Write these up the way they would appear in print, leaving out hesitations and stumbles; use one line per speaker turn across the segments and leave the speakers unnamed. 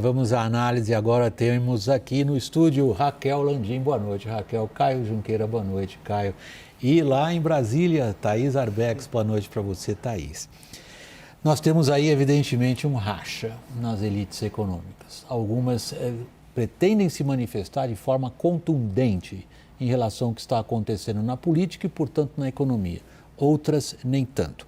Vamos à análise agora. Temos aqui no estúdio Raquel Landim. Boa noite, Raquel. Caio Junqueira, boa noite, Caio. E lá em Brasília, Thaís Arbex, boa noite para você, Thaís. Nós temos aí, evidentemente, um racha nas elites econômicas. Algumas pretendem se manifestar de forma contundente em relação ao que está acontecendo na política e, portanto, na economia. Outras, nem tanto.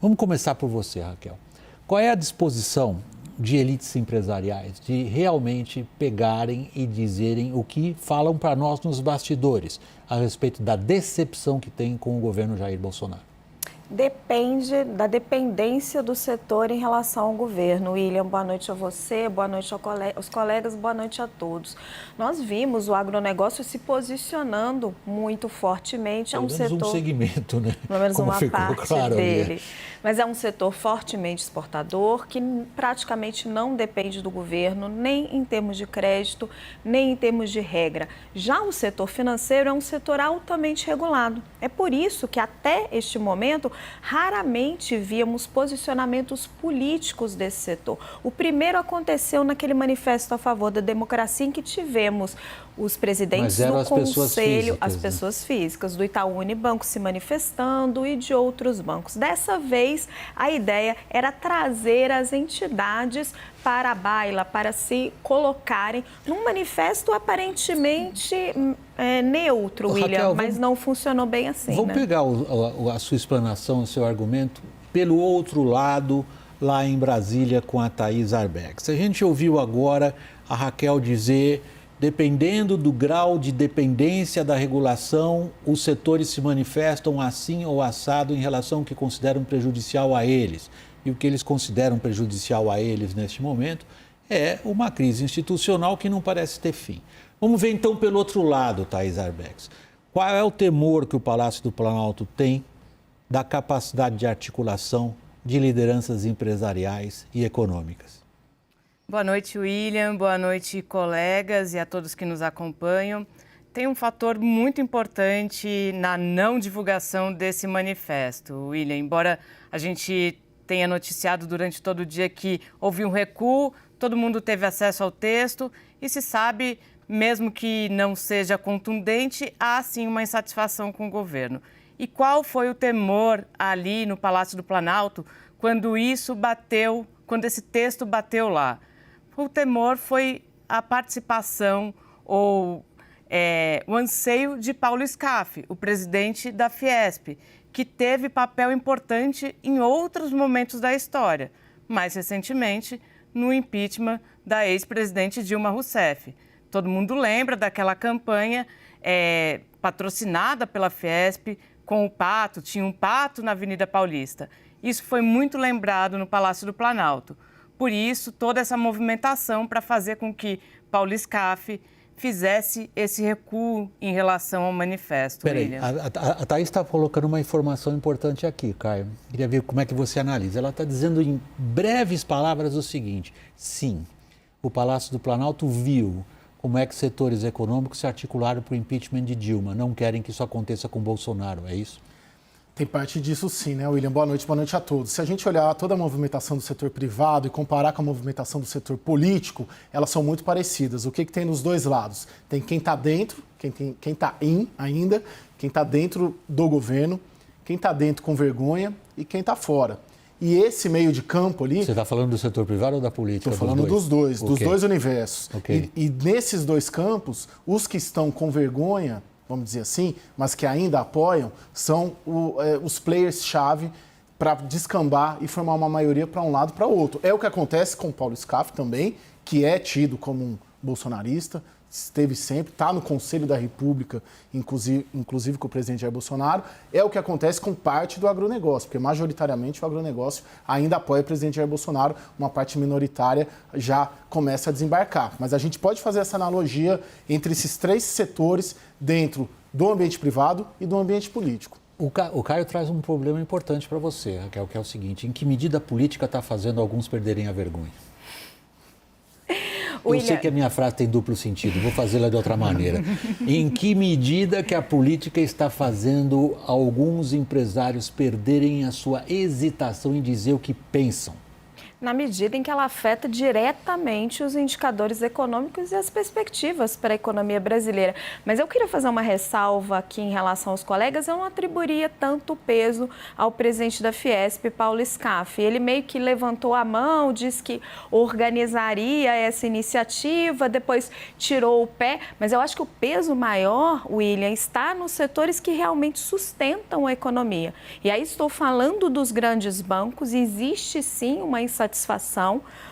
Vamos começar por você, Raquel. Qual é a disposição de elites empresariais de realmente pegarem e dizerem o que falam para nós nos bastidores a respeito da decepção que tem com o governo Jair Bolsonaro?
Depende da dependência do setor em relação ao governo. William, boa noite a você, boa noite aos colegas, boa noite a todos. Nós vimos o agronegócio se posicionando muito fortemente.
Pelo menos um segmento, né?
Pelo menos
como
uma
ficou
parte
claro
dele.
Ali.
Mas é um setor fortemente exportador, que praticamente não depende do governo, nem em termos de crédito, nem em termos de regra. Já o setor financeiro é um setor altamente regulado. É por isso que até este momento raramente víamos posicionamentos políticos desse setor. O primeiro aconteceu naquele manifesto a favor da democracia, em que tivemos os presidentes do conselho, as pessoas físicas, do Itaú Unibanco se manifestando e de outros bancos. Dessa vez, a ideia era trazer as entidades para a baila, para se colocarem num manifesto aparentemente neutro, William, mas não funcionou bem assim.
Vamos pegar a sua explanação, o seu argumento, pelo outro lado, lá em Brasília, com a Thaís Arbex. A gente ouviu agora a Raquel dizer: dependendo do grau de dependência da regulação, os setores se manifestam assim ou assado em relação ao que consideram prejudicial a eles. E o que eles consideram prejudicial a eles neste momento é uma crise institucional que não parece ter fim. Vamos ver então pelo outro lado, Thaís Arbex. Qual é o temor que o Palácio do Planalto tem da capacidade de articulação de lideranças empresariais e econômicas?
Boa noite, William. Boa noite, colegas e a todos que nos acompanham. Tem um fator muito importante na não divulgação desse manifesto, William. Embora a gente tenha noticiado durante todo o dia que houve um recuo, todo mundo teve acesso ao texto e se sabe, mesmo que não seja contundente, há sim uma insatisfação com o governo. E qual foi o temor ali no Palácio do Planalto quando esse texto bateu lá? O temor foi a participação ou o anseio de Paulo Scaff, o presidente da Fiesp, que teve papel importante em outros momentos da história, mais recentemente no impeachment da ex-presidente Dilma Rousseff. Todo mundo lembra daquela campanha patrocinada pela Fiesp com o pato, tinha um pato na Avenida Paulista. Isso foi muito lembrado no Palácio do Planalto. Por isso, toda essa movimentação para fazer com que Paulo Scaff fizesse esse recuo em relação ao manifesto.
Peraí, a Thaís está colocando uma informação importante aqui, Caio. Queria ver como é que você analisa. Ela está dizendo em breves palavras o seguinte: sim, o Palácio do Planalto viu como é que setores econômicos se articularam para o impeachment de Dilma. Não querem que isso aconteça com Bolsonaro, é isso?
Tem parte disso sim, né, William? Boa noite a todos. Se a gente olhar toda a movimentação do setor privado e comparar com a movimentação do setor político, elas são muito parecidas. O que tem nos dois lados? Tem quem está dentro, quem está ainda, quem está dentro do governo, quem está dentro com vergonha e quem está fora. E esse meio de campo ali...
Você está falando do setor privado ou da política?
Estou falando dos dois universos.
Okay.
E nesses dois campos, os que estão com vergonha, vamos dizer assim, mas que ainda apoiam, são os players-chave para descambar e formar uma maioria para um lado para o outro. É o que acontece com o Paulo Scaff também, que é tido como um bolsonarista, esteve sempre, está no Conselho da República, inclusive com o presidente Jair Bolsonaro. É o que acontece com parte do agronegócio, porque majoritariamente o agronegócio ainda apoia o presidente Jair Bolsonaro, uma parte minoritária já começa a desembarcar. Mas a gente pode fazer essa analogia entre esses três setores dentro do ambiente privado e do ambiente político.
O Caio traz um problema importante para você, Raquel, que é o seguinte: em que medida a política está fazendo alguns perderem a vergonha? Eu sei que a minha frase tem duplo sentido, vou fazê-la de outra maneira. Em que medida que a política está fazendo alguns empresários perderem a sua hesitação em dizer o que pensam?
Na medida em que ela afeta diretamente os indicadores econômicos e as perspectivas para a economia brasileira. Mas eu queria fazer uma ressalva aqui em relação aos colegas. Eu não atribuiria tanto peso ao presidente da Fiesp, Paulo Scaff. Ele meio que levantou a mão, disse que organizaria essa iniciativa, depois tirou o pé. Mas eu acho que o peso maior, William, está nos setores que realmente sustentam a economia. E aí estou falando dos grandes bancos. Existe sim uma insatisfação.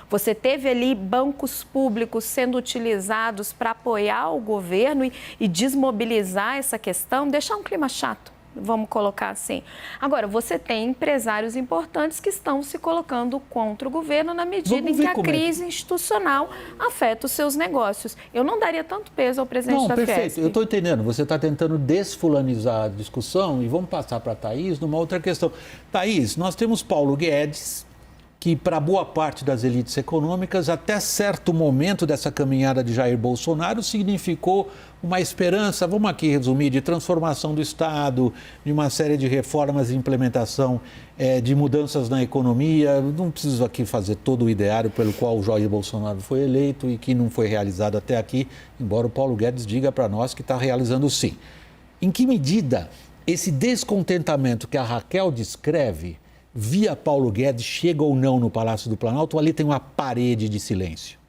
Você teve ali bancos públicos sendo utilizados para apoiar o governo e desmobilizar essa questão, deixar um clima chato, vamos colocar assim. Agora, você tem empresários importantes que estão se colocando contra o governo na medida em que a crise institucional afeta os seus negócios. Eu não daria tanto peso ao presidente da Fiesp.
Perfeito. Eu estou entendendo. Você está tentando desfulanizar a discussão e vamos passar para a Thaís numa outra questão. Thaís, nós temos Paulo Guedes, que para boa parte das elites econômicas, até certo momento dessa caminhada de Jair Bolsonaro, significou uma esperança, vamos aqui resumir, de transformação do Estado, de uma série de reformas e implementação de mudanças na economia. Não preciso aqui fazer todo o ideário pelo qual o Jair Bolsonaro foi eleito e que não foi realizado até aqui, embora o Paulo Guedes diga para nós que está realizando sim. Em que medida esse descontentamento que a Raquel descreve via Paulo Guedes, chega ou não no Palácio do Planalto, ou ali tem uma parede de silêncio?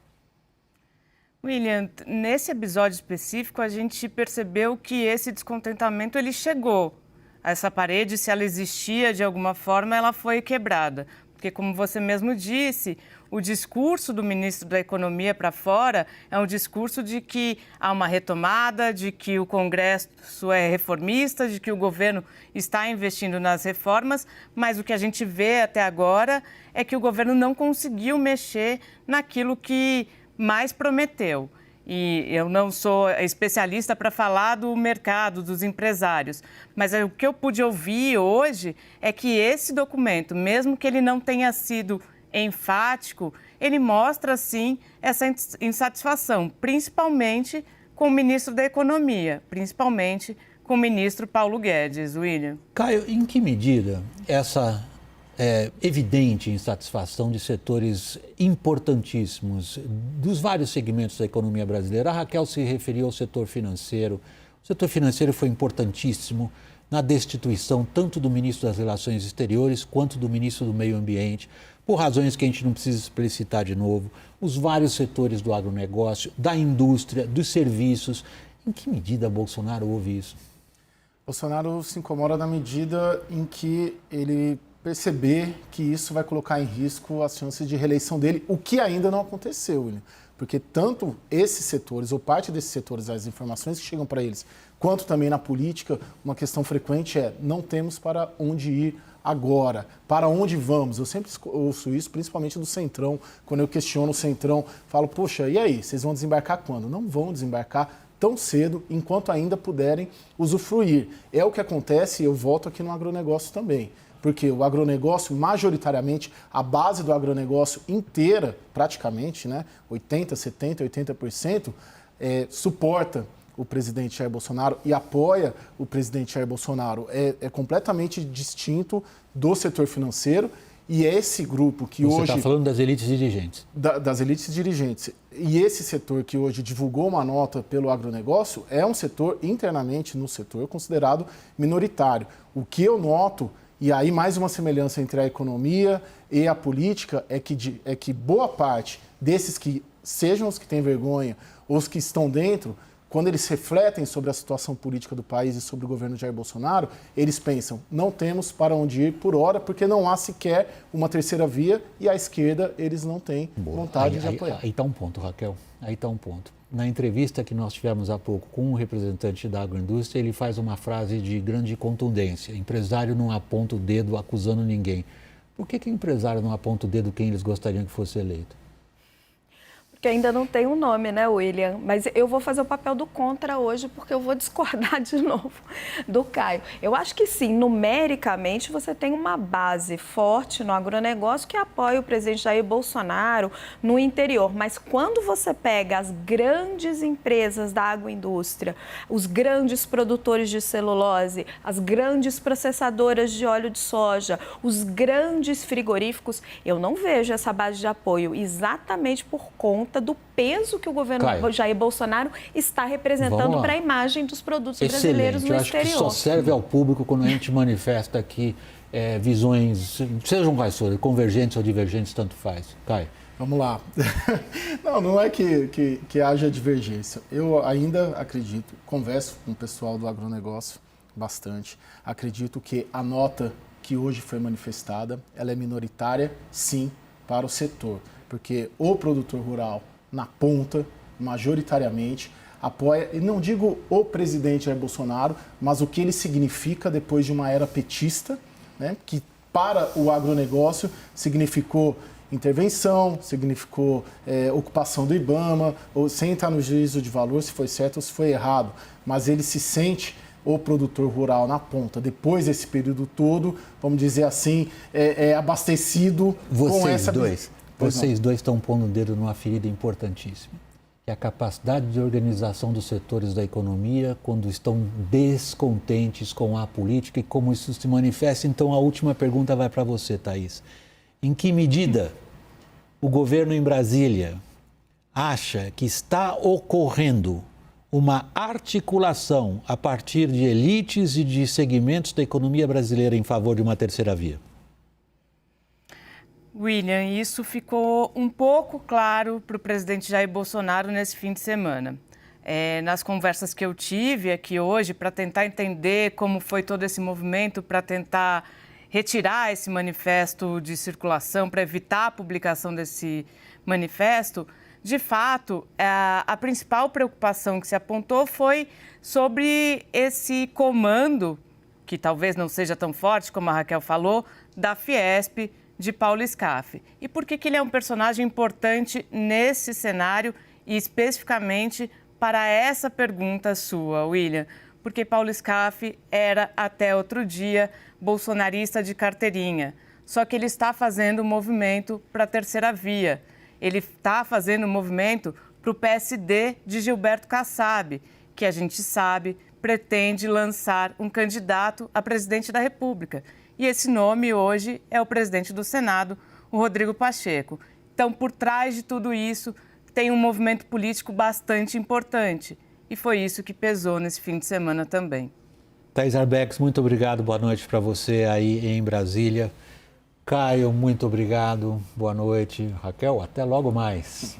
William, nesse episódio específico, a gente percebeu que esse descontentamento ele chegou. Essa parede, se ela existia de alguma forma, ela foi quebrada. Porque, como você mesmo disse, o discurso do ministro da Economia para fora é um discurso de que há uma retomada, de que o Congresso é reformista, de que o governo está investindo nas reformas, mas o que a gente vê até agora é que o governo não conseguiu mexer naquilo que mais prometeu. E eu não sou especialista para falar do mercado, dos empresários, mas o que eu pude ouvir hoje é que esse documento, mesmo que ele não tenha sido enfático, ele mostra, sim, essa insatisfação, principalmente com o ministro da Economia, principalmente com o ministro Paulo Guedes. William.
Caio, em que medida essa evidente insatisfação de setores importantíssimos dos vários segmentos da economia brasileira? A Raquel se referiu ao setor financeiro. O setor financeiro foi importantíssimo na destituição tanto do ministro das Relações Exteriores quanto do ministro do Meio Ambiente, por razões que a gente não precisa explicitar de novo, os vários setores do agronegócio, da indústria, dos serviços. Em que medida Bolsonaro ouve isso?
Bolsonaro se incomoda na medida em que ele perceber que isso vai colocar em risco as chances de reeleição dele, o que ainda não aconteceu, William. Porque tanto esses setores, ou parte desses setores, as informações que chegam para eles, quanto também na política, uma questão frequente é: não temos para onde ir agora, para onde vamos? Eu sempre ouço isso, principalmente do Centrão, quando eu questiono o Centrão, falo, poxa, e aí, vocês vão desembarcar quando? Não vão desembarcar tão cedo, enquanto ainda puderem usufruir. É o que acontece, e eu volto aqui no agronegócio também. Porque o agronegócio, majoritariamente, a base do agronegócio inteira, praticamente, né, 80%, 70%, 80%, suporta o presidente Jair Bolsonaro e apoia o presidente Jair Bolsonaro. É completamente distinto do setor financeiro e é esse grupo que hoje...
Você está falando das elites dirigentes.
Das elites dirigentes. E esse setor que hoje divulgou uma nota pelo agronegócio é um setor, internamente no setor, considerado minoritário. O que eu noto... E aí mais uma semelhança entre a economia e a política é que boa parte desses que sejam os que têm vergonha ou os que estão dentro, quando eles refletem sobre a situação política do país e sobre o governo de Jair Bolsonaro, eles pensam, não temos para onde ir por hora, porque não há sequer uma terceira via e a esquerda eles não têm vontade de apoiar.
Aí está um ponto, Raquel, aí está um ponto. Na entrevista que nós tivemos há pouco com um representante da agroindústria, ele faz uma frase de grande contundência: empresário não aponta o dedo acusando ninguém. Por que o empresário não aponta o dedo quem eles gostariam que fosse eleito?
Que ainda não tem um nome, né, William? Mas eu vou fazer o papel do contra hoje, porque eu vou discordar de novo do Caio. Eu acho que sim, numericamente você tem uma base forte no agronegócio que apoia o presidente Jair Bolsonaro no interior. Mas quando você pega as grandes empresas da agroindústria, os grandes produtores de celulose, as grandes processadoras de óleo de soja, os grandes frigoríficos, eu não vejo essa base de apoio exatamente por conta do peso que o governo Jair Bolsonaro está representando para a imagem dos produtos brasileiros no exterior.
Eu acho que só serve ao público quando a gente manifesta aqui visões, sejam quais forem, convergentes ou divergentes, tanto faz. Caio.
Vamos lá. Não é que haja divergência. Eu ainda acredito, converso com o pessoal do agronegócio bastante, acredito que a nota que hoje foi manifestada, ela é minoritária, sim, para o setor. Porque o produtor rural, na ponta, majoritariamente, apoia, e não digo o presidente Jair Bolsonaro, mas o que ele significa depois de uma era petista, né, que para o agronegócio significou intervenção, significou ocupação do IBAMA, ou, sem entrar no juízo de valor se foi certo ou se foi errado, mas ele se sente, o produtor rural na ponta, depois desse período todo, vamos dizer assim, abastecido com essa...
Vocês dois estão pondo o dedo numa ferida importantíssima, que é a capacidade de organização dos setores da economia quando estão descontentes com a política e como isso se manifesta. Então, a última pergunta vai para você, Thaís. Em que medida o governo em Brasília acha que está ocorrendo uma articulação a partir de elites e de segmentos da economia brasileira em favor de uma terceira via?
William, isso ficou um pouco claro para o presidente Jair Bolsonaro nesse fim de semana. Nas conversas que eu tive aqui hoje, para tentar entender como foi todo esse movimento, para tentar retirar esse manifesto de circulação, para evitar a publicação desse manifesto, de fato, a principal preocupação que se apontou foi sobre esse comando, que talvez não seja tão forte, como a Raquel falou, da Fiesp, de Paulo Scaff. E por que ele é um personagem importante nesse cenário e especificamente para essa pergunta sua, William? Porque Paulo Scaff era, até outro dia, bolsonarista de carteirinha. Só que ele está fazendo um movimento para a terceira via. Ele está fazendo um movimento para o PSD de Gilberto Kassab, que a gente sabe pretende lançar um candidato a presidente da República. E esse nome hoje é o presidente do Senado, o Rodrigo Pacheco. Então, por trás de tudo isso, tem um movimento político bastante importante. E foi isso que pesou nesse fim de semana também.
Thaís Arbex, muito obrigado. Boa noite para você aí em Brasília. Caio, muito obrigado. Boa noite. Raquel, até logo mais.